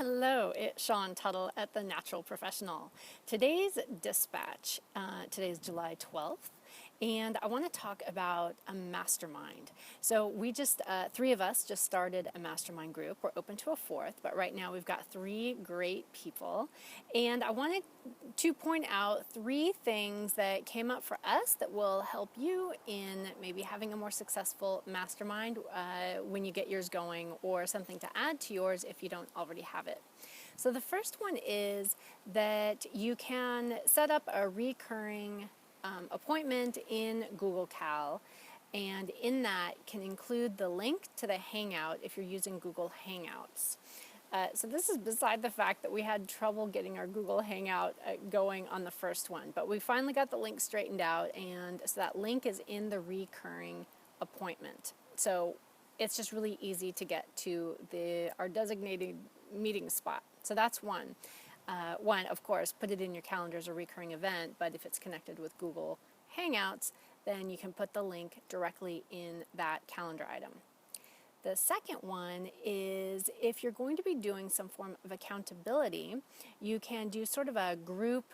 Hello, it's Shawn Tuttle at The Natural Professional. Today's dispatch, today is July 12th, and I want to talk about a mastermind. So we just, three of us just started a mastermind group. We're open to a fourth, but right now we've got three great people. And I wanted to point out three things that came up for us that will help you in maybe having a more successful mastermind when you get yours going, or something to add to yours if you don't already have it. So the first one is that you can set up a recurring appointment in Google Cal, and in that can include the link to the Hangout if you're using Google Hangouts. So this is beside the fact that we had trouble getting our Google Hangout going on the first one, but we finally got the link straightened out, and so that link is in the recurring appointment. So it's just really easy to get to our designated meeting spot. So that's one. One, of course, put it in your calendar as a recurring event, but if it's connected with Google Hangouts, then you can put the link directly in that calendar item. The second one is if you're going to be doing some form of accountability, you can do sort of a group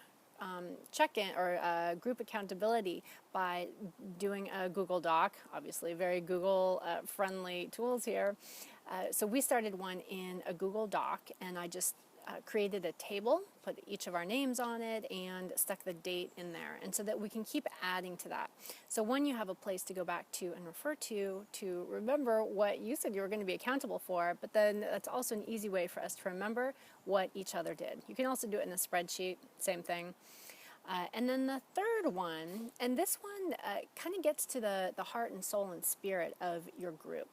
check-in or group accountability by doing a Google Doc, obviously very Google friendly tools here. So we started one in a Google Doc, and I just created a table, put each of our names on it, and stuck the date in there, and so that we can keep adding to that. So one, you have a place to go back to and refer to remember what you said you were going to be accountable for, but then that's also an easy way for us to remember what each other did. You can also do it in a spreadsheet, same thing. And then the third one, and this one kind of gets to the heart and soul and spirit of your group.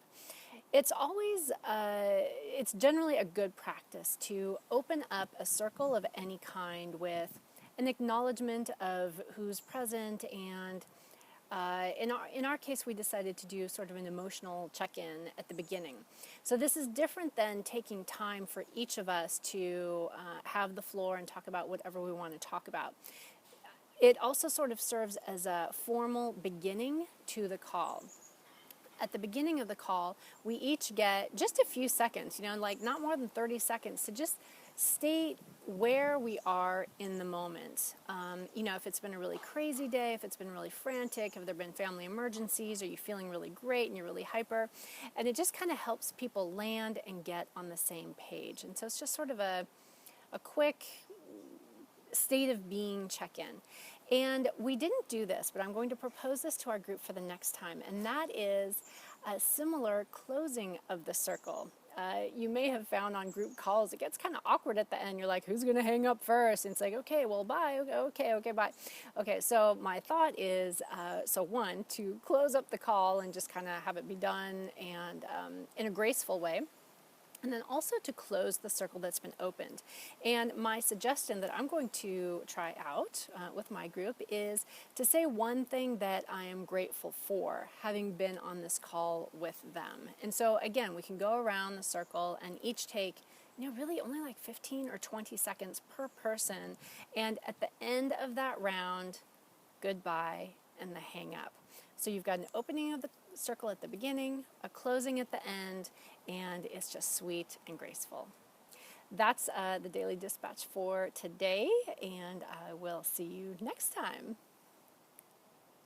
It's always, it's generally a good practice to open up a circle of any kind with an acknowledgement of who's present, and in our case we decided to do sort of an emotional check-in at the beginning. So this is different than taking time for each of us to have the floor and talk about whatever we want to talk about. It also sort of serves as a formal beginning to the call. At the beginning of the call, we each get just a few seconds, like not more than 30 seconds, to just state where we are in the moment. If it's been a really crazy day, if it's been really frantic, have there been family emergencies, are you feeling really great and you're really hyper? And it just kind of helps people land and get on the same page. And so it's just sort of a quick state of being check-in. And we didn't do this, but I'm going to propose this to our group for the next time, and that is a similar closing of the circle. You may have found on group calls, it gets kind of awkward at the end. You're like, who's going to hang up first? And it's like, okay, well, bye. Okay, bye. Okay, so my thought is, one, to close up the call and just kind of have it be done and in a graceful way. And then also to close the circle that's been opened. And my suggestion that I'm going to try out with my group is to say one thing that I am grateful for, having been on this call with them. And so again, we can go around the circle and each take really only like 15 or 20 seconds per person. And at the end of that round, goodbye and the hang up. So you've got an opening of the circle at the beginning, a closing at the end, and it's just sweet and graceful. That's the Daily Dispatch for today, and I will see you next time.